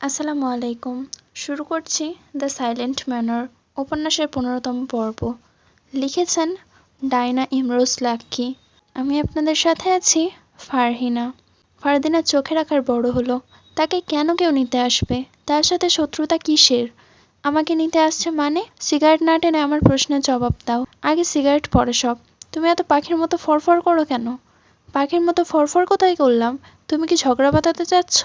আসসালামু আলাইকুম। শুরু করছি দ্য সাইলেন্ট ম্যানার উপন্যাসের ১৫তম পর্ব। লিখেছেন ডায়না ইমরোজ লাক্কি। আমি আপনাদের সাথে আছি ফারহিনা। ফারদিনার চোখের আকার বড় হলো। তাকে কেন কেউ নিতে আসবে? তার সাথে শত্রুতা কিসের? আমাকে নিতে আসছে মানে? সিগারেট না টেনে আমার প্রশ্নের জবাব দাও। আগে সিগারেট পরে সব। তুমি এত পাখির মতো ফরফর করো কেন? পাখির মতো ফরফর কোথায় করলাম? তুমি কি ঝগড়া বাঁধাতে চাচ্ছ?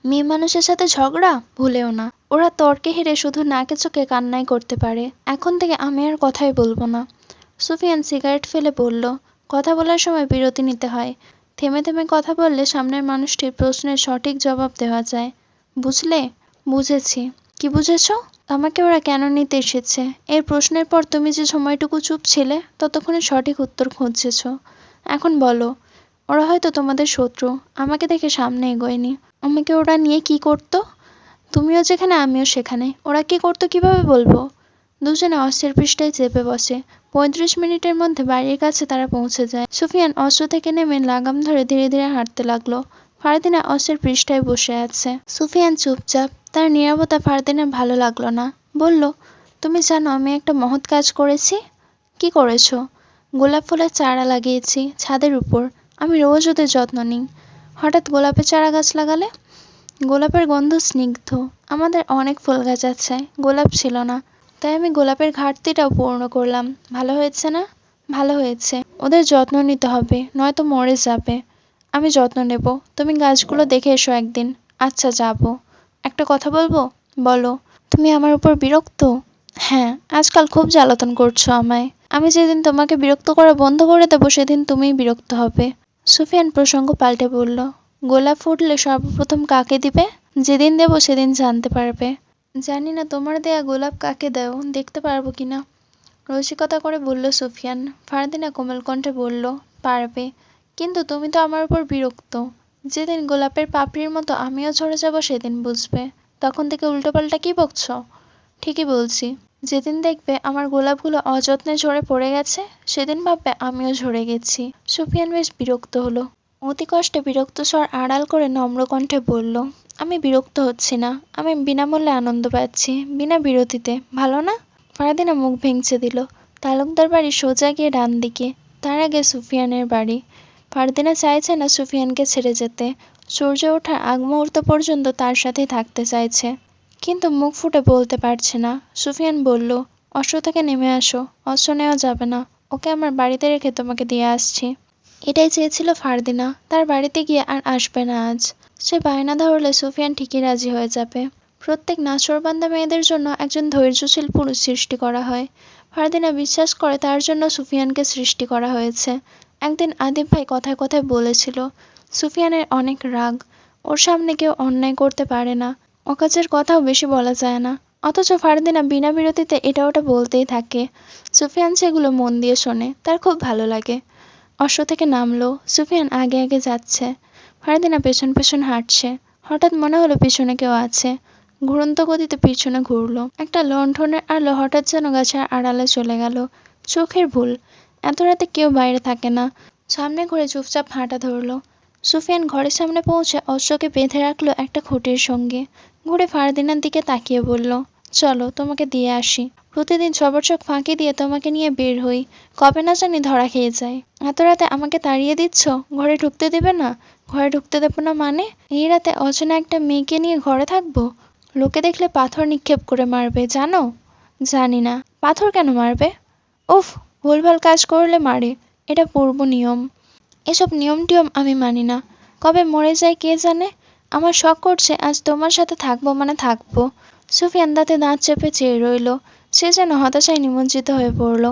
মেয়ে মানুষের সাথে ঝগড়া ভুলেও না। ওরা তর্কে হেরে শুধু নাকে চোখে কান্নাই করতে পারে। এখন থেকে আমি আর কথাই বলবো না। সুফিয়ান সিগারেট ফেলে বলল, কথা বলার সময় বিরতি নিতে হয়। থেমে থেমে কথা বললে সামনের মানুষটির প্রশ্নের সঠিক জবাব দেওয়া যায়। বুঝলে? বুঝেছি। কি বুঝেছ? আমাকে ওরা কেন নিতে এসেছে? এর প্রশ্নের পর তুমি যে সময়টুকু চুপ ছিলে ততক্ষণে সঠিক উত্তর খুঁজেছ। এখন বলো। ওরা হয়তো তোমাদের শত্রু, আমাকে দেখে সামনে এগোয়নি। আমাকে ওরা নিয়ে কি করতো? তুমিও যেখানে আমিও সেখানে। ওরা কি করতো কিভাবে বলবো? দুজনে অস্ত্রের পৃষ্ঠায় চেপে বসে। ৩৫ মিনিটের মধ্যে বাড়ির কাছে তারা পৌঁছে যায়। সুফিয়ান অস্ত্র থেকে নেমে লাগাম ধরে ধীরে ধীরে হাঁটতে লাগলো। ফারদিনা অস্ত্রের পৃষ্ঠায় বসে আছে। সুফিয়ান চুপচাপ। তার নীরবতা ফারদিনার ভালো লাগলো না। বলল, তুমি জানো আমি একটা মহৎ কাজ করেছি? কি করেছো? গোলাপ ফুলের চারা লাগিয়েছি ছাদের উপর। আমি রোজ ওদের যত্ন নিই। হঠাৎ গোলাপের চারা গাছ লাগালে? গোলাপের গন্ধ স্নিগ্ধ। আমাদের অনেক ফুল গাছ আছে, গোলাপ ছিল না। তাই আমি গোলাপের ঘাটতিটাও পূর্ণ করলাম। ভালো হয়েছে না? ভালো হয়েছে। ওদের যত্ন নিতে হবে, নয়তো মরে যাবে। আমি যত্ন নেব। তুমি গাছগুলো দেখে এসো একদিন। আচ্ছা, যাবো। একটা কথা বলবো? বলো। তুমি আমার উপর বিরক্ত? হ্যাঁ, আজকাল খুব জ্বালাতন করছো আমায়। আমি যেদিন তোমাকে বিরক্ত করা বন্ধ করে দেবো সেদিন তুমিই বিরক্ত হবে। সুফিয়ান প্রসঙ্গ পাল্টে বলল, গোলাপ ফুটলে সর্বপ্রথম কাকে দিবে? যেদিন দেব সেদিন জানতে পারবে। জানি না তোমার দেয়া গোলাপ কাকে দাও, দেখতে পারবো কিনা। রসিকতা করে বলল সুফিয়ান। ফারদিনা কোমল কণ্ঠে বলল, পারবে। কিন্তু তুমি তো আমার উপর বিরক্ত। যেদিন গোলাপের পাপড়ির মতো আমিও ঝরে যাব সেদিন বুঝবে। তখন থেকে উল্টোপাল্টা কি বকছ? ঠিকই বলছি। যেদিন দেখবে আমার গোলাপগুলো অযত্নে ঝরে পড়ে গেছে সেদিন ভাববে আমিও ঝরে গেছি। সুফিয়ান বেশ বিরক্ত হলো। অতি কষ্টে বিরক্ত স্বর আড়াল করে নম্র কণ্ঠে বলল, আমি বিরক্ত হচ্ছি না। আমি বিনামূল্যে আনন্দ পাচ্ছি, বিনা বিরতিতে। ভালো না? ফারদিনা মুখ ভেঙচে দিল। তালুকদার বাড়ি সোজা গিয়ে ডান দিকে। তার আগে সুফিয়ানের বাড়ি। ফারদিনা চাইছে না সুফিয়ানকে ছেড়ে যেতে। সূর্য ওঠার আগ মুহূর্ত পর্যন্ত তার সাথেই থাকতে চাইছে। কিন্তু মুখ ফুটে বলতে পারছে না। সুফিয়ান বলল, অস্ত্র থেকে নেমে আসো। অস্ত্র নেওয়া যাবে না। ওকে আমার বাড়িতে রেখে তোমাকে দিয়ে আসছি। এটাই চেয়েছিল ফারদিনা। তার বাড়িতে গিয়ে আর আসবে না আজ। সে বায়না ধরলে সুফিয়ান ঠিকই রাজি হয়ে যাবে। প্রত্যেক নাছোড়বান্দা মেয়েদের জন্য একজন ধৈর্যশীল পুরুষ সৃষ্টি করা হয়। ফারদিনা বিশ্বাস করে তার জন্য সুফিয়ানকে সৃষ্টি করা হয়েছে। একদিন আদিব ভাই কথায় কথায় বলেছিল, সুফিয়ানের অনেক রাগ। ওর সামনে কেউ অন্যায় করতে পারে না। অকাজের কথাও বেশি বলা যায় না। অথচ ফারদিনা বিনা বিরতিতে এটা ওটা বলতেই থাকে। সুফিয়ান সেগুলো মন দিয়ে শোনে। তার খুব ভালো লাগে। অশ্ব থেকে নামলো। সুফিয়ান আগে আগে যাচ্ছে। ফারদিনা পেছন পেছন হাঁটছে। হঠাৎ মনে হলো পিছনে কেউ আছে। ঘুরন্ত গতিতে পিছনে ঘুরলো। একটা লণ্ঠনের আলো হঠাৎ যেন গাছের আড়ালে চলে গেল। চোখের ভুল। এত রাতে কেউ বাইরে থাকে না। সামনে ঘুরে চুপচাপ হাঁটা ধরলো। সুফিয়ান ঘরের সামনে পৌঁছে অশ্বকে বেঁধে রাখলো একটা খুঁটির সঙ্গে। ঘুরে ফারদিনার দিকে তাকিয়ে বলল, চলো তোমাকে দিয়ে আসি। প্রতিদিন সবার চোখ ফাঁকি দিয়ে তোমাকে নিয়ে বের হই। কবে না জানি ধরা খেয়ে যায়। এত রাতে আমাকে তাড়িয়ে দিচ্ছ? ঘরে ঢুকতে দেবে না? ঘরে ঢুকতে দেবো না মানে? এই রাতে অচেনা একটা মেয়েকে নিয়ে ঘরে থাকবো? লোকে দেখলে পাথর নিক্ষেপ করে মারবে, জানো? জানি না। পাথর কেন মারবে? উফ, ভুলভাল কাজ করলে মারে। এটা পূর্ব নিয়ম। এসব নিয়ম টিয়ম আমি মানি না। কবে মরে যায় কে জানে। আমার শখ করছে আজ তোমার সাথে থাকবো মানে থাকবো। সুফিয়ান দাঁতে দাঁত চেপে চেয়ে রইল। সে যেন হতাশায় নিমজ্জিত হয়ে পড়ল।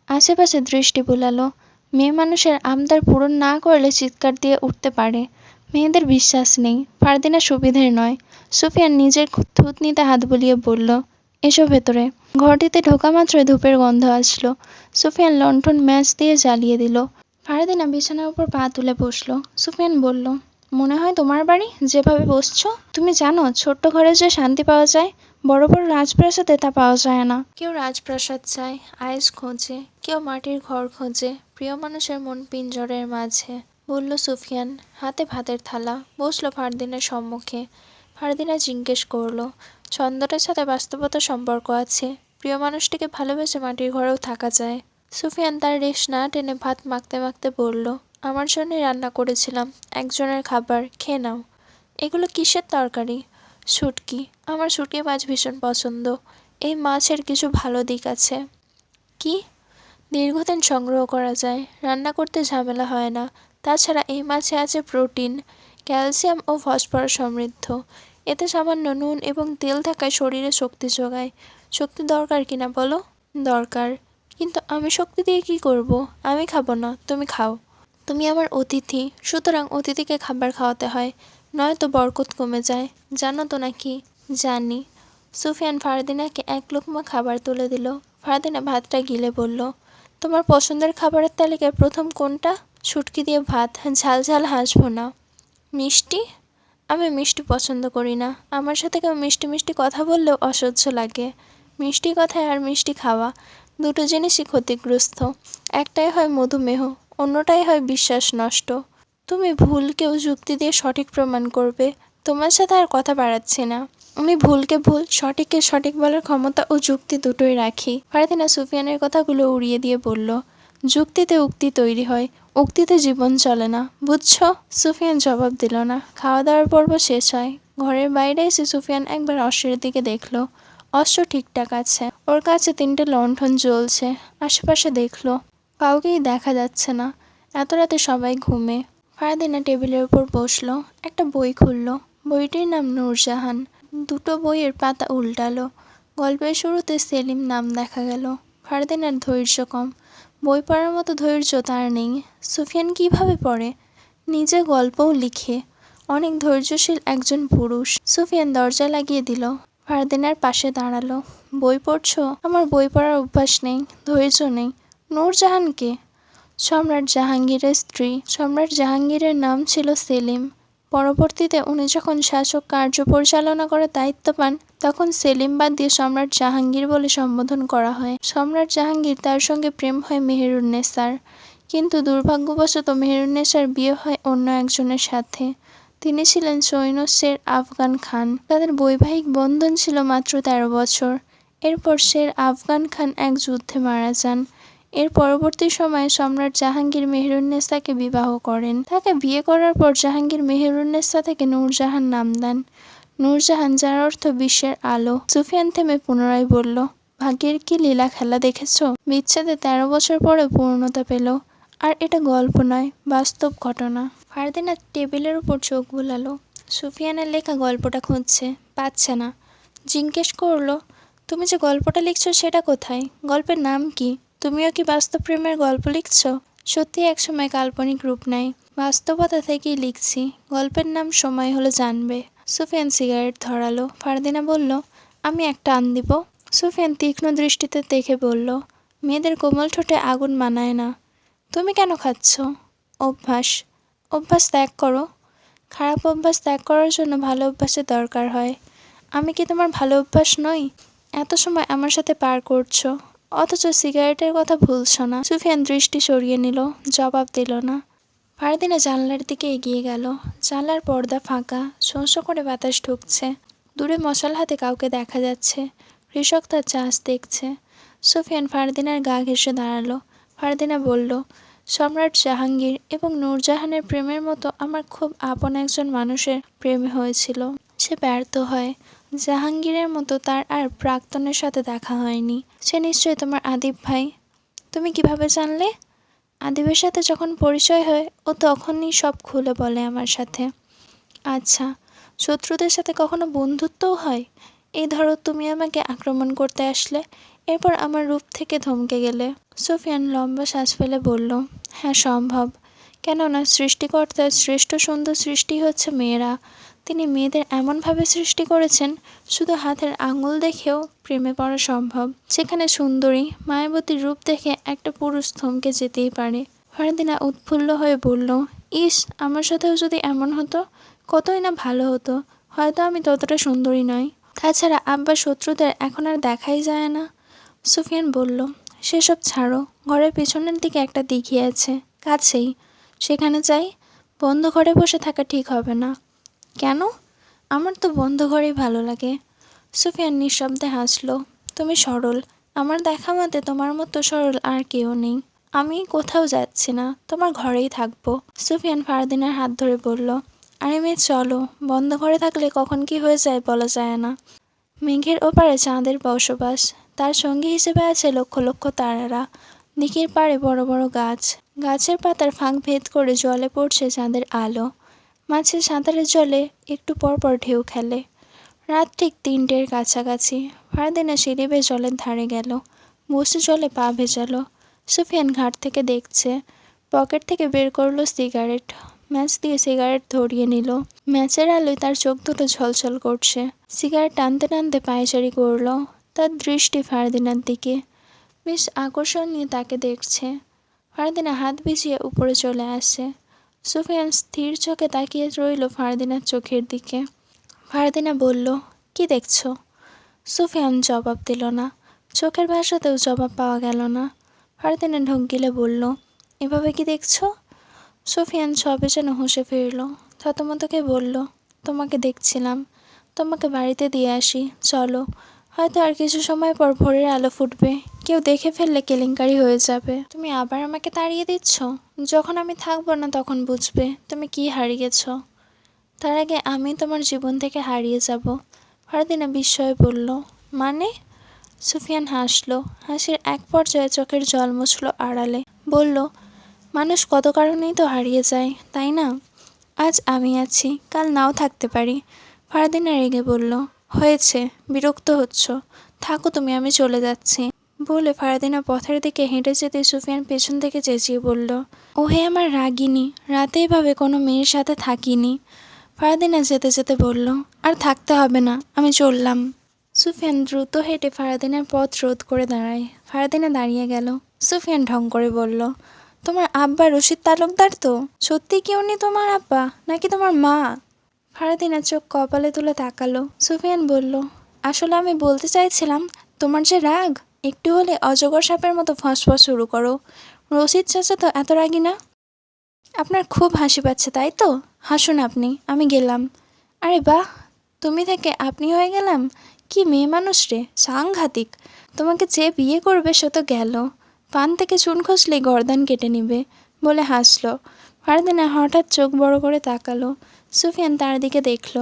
আশেপাশে দৃষ্টি বুলালো। মেয়ে মানুষের আবদার পূরণ না করলে চিৎকার দিয়ে উঠতে পারে। মেয়েদের বিশ্বাস নেই। ফারদিনা সুবিধের নয়। সুফিয়ান নিজের থুতনিতে হাত বুলিয়ে বলল, এসো ভেতরে। ঘরটিতে ঢোকা মাত্রই ধূপের গন্ধ আসলো। সুফিয়ান লণ্ঠন ম্যাচ দিয়ে জ্বালিয়ে দিল। ফারদিনা বিছানার উপর পা তুলে বসলো। সুফিয়ান বলল, মনে হয় তোমার বাড়ি, যেভাবে বসছো। তুমি জানো ছোট্ট ঘরে যে শান্তি পাওয়া যায়, বড় বড় রাজপ্রাসাদে তা পাওয়া যায় না। কেউ রাজপ্রাসাদ চায়, আয়েস খোঁজে। কেউ মাটির ঘর খোঁজে, প্রিয় মানুষের মন পিঞ্জরের মাঝে, বলল সুফিয়ান। হাতে ভাতের থালা। বসলো ফারদিনের সম্মুখে। ফারদিনা জিজ্ঞেস করলো। ছন্দটার সাথে বাস্তবতার সম্পর্ক আছে। প্রিয় মানুষটিকে ভালোবেসে মাটির ঘরেও থাকা যায়। সুফিয়ান তার রেশ না টেনে ভাত মাখতে মাখতে বলল, আমার জন্যই রান্না করেছিলাম, একজনের খাবার, খেয়ে নাও। এগুলো কিসের তরকারি? শুটকি। আমার শুটকি মাছ ভীষণ পছন্দ। এই মাছের কিছু ভালো দিক আছে। কি? দীর্ঘদিন সংগ্রহ করা যায়, রান্না করতে ঝামেলা হয় না। তাছাড়া এই মাছে আছে প্রোটিন, ক্যালসিয়াম ও ফসফরাস সমৃদ্ধ। এতে সামান্য নুন এবং তেল থাকায় শরীরে শক্তি যোগায়। শক্তি দরকার কিনা বলো? দরকার। কিন্তু আমি শক্তি দিয়ে কি করব? আমি খাবো না, তুমি খাও। তুমি আমার অতিথি, সুতরাং অতিথিকে খাবার খাওয়াতে হয়, নয়তো বরকত কমে যায়। জানো তো নাকি? জানি। সুফিয়ান ফারদিনাকে এক লোকমা খাবার তুলে দিল। ফারদিনা ভাতটা গিলে বলল, তোমার পছন্দের খাবারের তালিকায় প্রথম কোনটা? শুটকি দিয়ে ভাত, ঝাল ঝাল হাঁস ভুনা। মিষ্টি? আমি মিষ্টি পছন্দ করি না। আমার সাথে কেউ মিষ্টি মিষ্টি কথা বললেও অসহ্য লাগে। মিষ্টি কথায় আর মিষ্টি খাওয়া দুটো জিনিসই ক্ষতিগ্রস্ত। একটাই হয় মধুমেহ, অন্যটাই হয় বিশ্বাস নষ্ট। তুমি ভুলকেও যুক্তি দিয়ে সঠিক প্রমাণ করবে। তোমার সাথে আর কথা বাড়াচ্ছি না। আমি ভুলকে ভুল, সঠিককে সঠিক বলার ক্ষমতা ও যুক্তি দুটোই রাখি। ফারদিনা সুফিয়ানের কথাগুলো উড়িয়ে দিয়ে বলল, যুক্তিতে উক্তি তৈরি হয়, উক্তিতে জীবন চলে না, বুঝছো? সুফিয়ান জবাব দিল না। খাওয়া দাওয়ার পর্ব শেষ হয়। ঘরের বাইরে এসে সুফিয়ান একবার অশ্বের দিকে দেখলো। অশ্ব ঠিকঠাক আছে। ওর কাছে 3টে লণ্ঠন জ্বলছে। আশেপাশে দেখলো, কাউকেই দেখা যাচ্ছে না। এত রাতে সবাই ঘুমে। ফারদিনা টেবিলের উপর বসলো, একটা বই খুললো। বইটির নাম নূরজাহান। দুটো বইয়ের পাতা উল্টালো। গল্পের শুরুতে সেলিম নাম দেখা গেল। ফারদিনার ধৈর্য কম। বই পড়ার মতো ধৈর্য তার নেই। সুফিয়ান কিভাবে পড়ে? নিজে গল্পও লিখে। অনেক ধৈর্যশীল একজন পুরুষ। সুফিয়ান দরজা লাগিয়ে দিল। ফারদিনার পাশে দাঁড়ালো। বই পড়ছো? আমার বই পড়ার অভ্যাস নেই, ধৈর্য নেই। নূরজাহান কে? সম্রাট জাহাঙ্গীরের স্ত্রী। সম্রাট জাহাঙ্গীরের নাম ছিল সেলিম। পরবর্তীতে উনি যখন শাসক কার্য পরিচালনা করার দায়িত্ব পান, তখন সেলিম বাদ দিয়ে সম্রাট জাহাঙ্গীর বলে সম্বোধন করা হয়। সম্রাট জাহাঙ্গীর তার সঙ্গে প্রেম হয় মেহেরুন্নেসার, কিন্তু দুর্ভাগ্যবশত মেহেরুন্নেসার বিয়ে হয় অন্য একজনের সাথে। তিনি ছিলেন সৈন্য শের আফগান খান। তাদের বৈবাহিক বন্ধন ছিল মাত্র 13 বছর। এরপর শের আফগান খান এক যুদ্ধে মারা যান। এর পরবর্তী সময়ে সম্রাট জাহাঙ্গীর মেহেরুন্নেসাকে বিবাহ করেন। তাকে বিয়ে করার পর জাহাঙ্গীর মেহেরুন্নেসা থেকে নূরজাহান নাম দেন। নূরজাহান, যার অর্থ বিশ্বের আলো। সুফিয়ান থেমে পুনরায় বলল, ভাগ্যের কি লীলা খেলা দেখেছ? বিচ্ছেদে 13 বছর পরে পূর্ণতা পেল। আর এটা গল্প নয়, বাস্তব ঘটনা। ফারদিনা টেবিলের উপর চোখ বুলালো। সুফিয়ানের লেখা গল্পটা খুঁজছে, পাচ্ছে না। জিজ্ঞেস করলো, তুমি যে গল্পটা লিখছো সেটা কোথায়? গল্পের নাম কি? তুমিও কি বাস্তব প্রেমের গল্প লিখছো? সত্যি একসময় কাল্পনিক রূপ নেয়। বাস্তবতা থেকেই লিখছি। গল্পের নাম সময় হলে জানবে। সুফিয়ান সিগারেট ধরালো। ফারদিনা বলল, আমি একটা টান দিব? সুফিয়ান তীক্ষ্ণ দৃষ্টিতে দেখে বলল, মেয়েদের কোমল ঠোঁটে আগুন মানায় না। তুমি কেন খাচ্ছ? অভ্যাস। অভ্যাস ত্যাগ করো। খারাপ অভ্যাস ত্যাগ করার জন্য ভালো অভ্যাসের দরকার হয়। আমি কি তোমার ভালো অভ্যাস নই? এত সময় আমার সাথে পার করছো, অথচ সিগারেটের কথা ভুলছো না। সুফিয়ান দৃষ্টি সরিয়ে নিল, জবাব দিল না। ফারদিনা জানলার দিকে এগিয়ে গেল। জানলার পর্দা ফাঁকা, শোঁ শোঁ করে বাতাস ঢুকছে। দূরে মশাল হাতে কাউকে দেখা যাচ্ছে। কৃষক তার চাষ দেখছে। সুফিয়ান ফারদিনার গা ঘেঁষে দাঁড়ালো। ফারদিনা বলল, সম্রাট জাহাঙ্গীর এবং নূরজাহানের প্রেমের মতো আমার খুব আপন একজন মানুষের প্রেমে হয়েছিল। সে ব্যর্থ হয়। জাহাঙ্গীরের মতো তার আর প্রাক্তনের সাথে দেখা হয়নি। সে নিশ্চয়ই তোমার আদিব ভাই। তুমি কিভাবে জানলে? আদিবের সাথে যখন পরিচয় হয়, ও তখনই সব খুলে বলে আমার সাথে। আচ্ছা, শত্রুদের সাথে কখনো বন্ধুত্বও হয়? এই ধরো, তুমি আমাকে আক্রমণ করতে আসলে, এরপর আমার রূপ থেকে ধমকে গেলে। সুফিয়ান লম্বা শ্বাস ফেলে বলল, হ্যাঁ সম্ভব। কেননা সৃষ্টিকর্তার শ্রেষ্ঠ সুন্দর সৃষ্টি হচ্ছে মেয়েরা। তিনি মেয়েদের এমনভাবে সৃষ্টি করেছেন, শুধু হাতের আঙুল দেখেও প্রেমে পড়া সম্ভব। সেখানে সুন্দরী মায়াবতীর রূপ দেখে একটা পুরুষ থমকে যেতেই পারে। ফারদিনা উৎফুল্ল হয়ে বলল, ইস, আমার সাথেও যদি এমন হতো, কতই না ভালো হতো। হয়তো আমি ততটা সুন্দরী নই। তাছাড়া আব্বার শত্রুদের এখন আর দেখাই যায় না। সুফিয়ান বলল, সেসব ছাড়ো। ঘরের পেছনের দিকে একটা দিঘি আছে, কাছেই। সেখানে যাই? বন্ধ ঘরে বসে থাকা ঠিক হবে না। কেন? আমার তো বন্ধ ঘরেই ভালো লাগে। সুফিয়ান নিঃশব্দে হাসল। তুমি সরল। আমার দেখা মতে তোমার মতো সরল আর কেউ নেই। আমি কোথাও যাচ্ছি না, তোমার ঘরেই থাকবো। সুফিয়ান ফারদিনার হাত ধরে বলল, আরে মেয়ে চলো, বন্ধ ঘরে থাকলে কখন কি হয়ে যায় বলা যায় না। মেঘের ওপারে চাঁদের বসবাস, তার সঙ্গী হিসেবে আছে লক্ষ লক্ষ তারারা। দিঘির পাড়ে বড় বড় গাছ, গাছের পাতার ফাঁক ভেদ করে জলে পড়ছে চাঁদের আলো। মাছের সাঁতারের জলে একটু পর পর ঢেউ খেলে। রাত ঠিক ৩টের কাছাকাছি। ফারদিনা সিঁড়ি বেয়ে জলের ধারে গেল, বসে জলে পা ভেজালো। সুফিয়ান ঘাট থেকে দেখছে। পকেট থেকে বের করলো সিগারেট, ম্যাচ দিয়ে সিগারেট ধরিয়ে নিল। ম্যাচের আলোয় তার চোখ দুটো ঝলঝল করছে। সিগারেট টানতে টানতে পায়চারি করলো। তার দৃষ্টি ফারদিনার দিকে, বেশ আকর্ষণ নিয়ে তাকে দেখছে। ফারদিনা হাত ভিজিয়ে উপরে চলে আসে। সুফিয়ান স্থির চোখে তাকিয়ে রইল ফারদিনার চোখের দিকে। ফারদিনা বলল, কি দেখছো? সুফিয়ান জবাব দিল না। চোখের ভাষাতেও জবাব পাওয়া গেল না। ফারদিনা ঢোক গিলে বলল, এভাবে কি দেখছো? সুফিয়ান সবে যেন হুঁশে ফিরল। থতমতকে বলল, তোমাকে দেখছিলাম। তোমাকে বাড়িতে দিয়ে আসি, চলো। হয়তো আর কিছু সময় পর ভোরের আলো ফুটবে, কেউ দেখে ফেললে কেলেঙ্কারি হয়ে যাবে। তুমি আবার আমাকে তাড়িয়ে দিচ্ছ। যখন আমি থাকবো না তখন বুঝবে তুমি কি হারিয়েছ। তার আগে আমি তোমার জীবন থেকে হারিয়ে যাব। ফারদিনা বিস্ময়ে বলল, মানে? সুফিয়ান হাসল। হাসির এক পর্যায়ে চোখের জল মুছল আড়ালে। বলল, মানুষ কত কারণেই তো হারিয়ে যায়, তাই না? আজ আমি আছি, কাল নাও থাকতে পারি। ফারদিনা রেগে বলল, হয়েছে, বিরক্ত হচ্ছ, থাকো তুমি, আমি চলে যাচ্ছি। বলে ফারদিনা পথের দিকে হেঁটে যেতে সুফিয়ান পেছন থেকে চেঁচিয়ে বলল, ওহে আমার রাগিনী, রাতে এভাবে কোনো মেয়ের সাথে থাকিনি। ফারদিনা যেতে যেতে বলল, আর থাকতে হবে না, আমি চললাম। সুফিয়ান দ্রুত হেঁটে ফারদিনার পথ রোধ করে দাঁড়ায়। ফারদিনা দাঁড়িয়ে গেল। সুফিয়ান ঢং করে বলল, তোমার আব্বা রশিদ তালুকদার তো? সত্যি কি উনি তোমার আব্বা নাকি তোমার মা? ফারদিনা চোখ কপালে তুলে তাকালো। সুফিয়ান বলল, আসলে আমি বলতে চাইছিলাম, তোমার যে রাগ, একটু হলে অজগর সাপের মতো ফসফস শুরু করো। রশিদ চাচা তো এত রাগী না। আপনার খুব হাসি পাচ্ছে তাই তো? হাসুন আপনি, আমি গেলাম। আরে বাহ, তুমি থেকে আপনি হয়ে গেলাম, কি মেয়ে মানুষ রে, সাংঘাতিক। তোমাকে যে বিয়ে করবে সে তো গেল, পান থেকে চুন খসলেই গর্দান কেটে নিবে। বলে হাসল। ফারদিনা হঠাৎ চোখ বড় করে তাকালো। সুফিয়ান তার দিকে দেখল।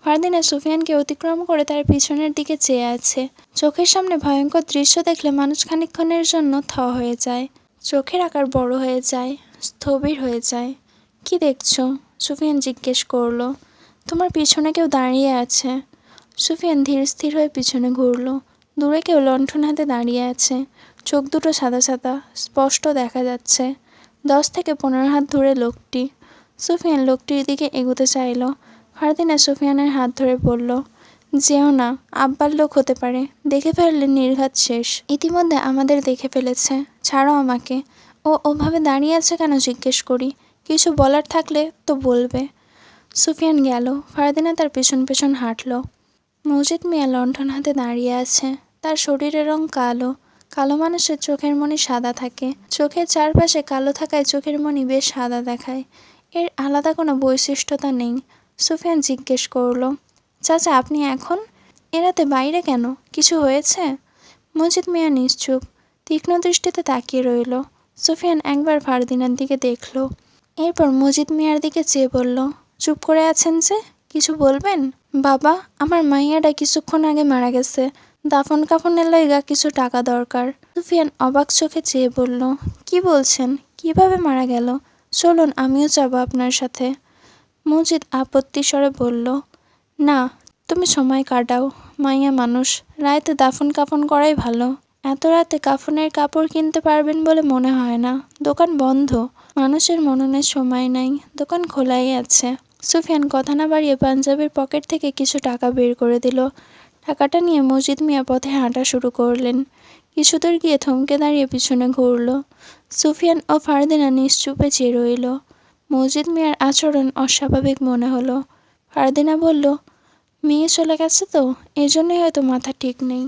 ফারদিনা সুফিয়ানকে অতিক্রম করে তার পিছনের দিকে চেয়ে আছে। চোখের সামনে ভয়ঙ্কর দৃশ্য দেখলে মানুষ খানিকক্ষণের জন্য থ হয়ে যায়, চোখের আকার বড় হয়ে যায়, স্থবির হয়ে যায়। কি দেখছো? সুফিয়ান জিজ্ঞেস করল। তোমার পিছনে কেউ দাঁড়িয়ে আছে। সুফিয়ান ধীর স্থির হয়ে পিছনে ঘুরল। দূরে কেউ লণ্ঠন হাতে দাঁড়িয়ে আছে। চোখ দুটো সাদা সাদা, স্পষ্ট দেখা যাচ্ছে। 10 থেকে 15 হাত দূরে লোকটি। সুফিয়ান লোকটির দিকে এগোতে চাইল। ফারদিনা সুফিয়ানের হাত ধরে বলল, যেও না, আব্বার লোক হতে পারে, দেখে ফেললে নির্ঘাত শেষ। ইতিমধ্যে আমাদের দেখে ফেলেছে, ছাড়ো আমাকে। ও ওভাবে দাঁড়িয়ে আছে কেন জিজ্ঞেস করি, কিছু বলার থাকলে তো বলবে। সুফিয়ান গেল। ফারদিনা তার পেছন পেছন হাঁটল। মজিদ মিয়া লণ্ঠন হাতে দাঁড়িয়ে আছে। তার শরীরের রং কালো। কালো মানুষের চোখের মণি সাদা থাকে। চোখের চারপাশে কালো থাকায় চোখের মণি বেশ সাদা দেখায়। এর আলাদা কোনো বৈশিষ্ট্যতা নেই। সুফিয়ান জিজ্ঞেস করল, চাচা আপনি এখন এ রাতে বাইরে কেন, কিছু হয়েছে? মজিদ মিয়া নিশ্চুপ, তীক্ষ্ণ দৃষ্টিতে তাকিয়ে রইল। সুফিয়ান একবার ফারদিনার দিকে দেখল, এরপর মজিদ মিয়ার দিকে চেয়ে বলল, চুপ করে আছেন যে, কিছু বলবেন? বাবা, আমার মাইয়াটা কিছুক্ষণ আগে মারা গেছে, দাফন কাফনের লইগা কিছু টাকা দরকার। সুফিয়ান অবাক চোখে চেয়ে বলল, কি বলছেন, কিভাবে মারা গেল? চলুন আমিও যাবো আপনার সাথে। মজিদ আপত্তি স্বরে বলল, না, তুমি সময় কাটাও, মাইয়া মানুষ, রাতে দাফন কাফন করাই ভালো। এত রাতে কাফনের কাপড় কিনতে পারবেন বলে মনে হয় না, দোকান বন্ধ। মানুষের মননের সময় নাই, দোকান খোলাই আছে। সুফিয়ান কথা না বাড়িয়ে পাঞ্জাবির পকেট থেকে কিছু টাকা বের করে দিল। টাকাটা নিয়ে মজিদ মিয়া পথে হাঁটা শুরু করলেন। কিছুদূর গিয়ে থমকে দাঁড়িয়ে পিছনে ঘুরল। সুফিয়ান ও ফারদিনা নিশ্চুপে চেয়ে রইল। মজিদ মিয়ার আচরণ অস্বাভাবিক মনে হলো। ফারদিনা বলল, মেয়ে চলে গেছে তো, এজন্যই হয়তো মাথা ঠিক নেই।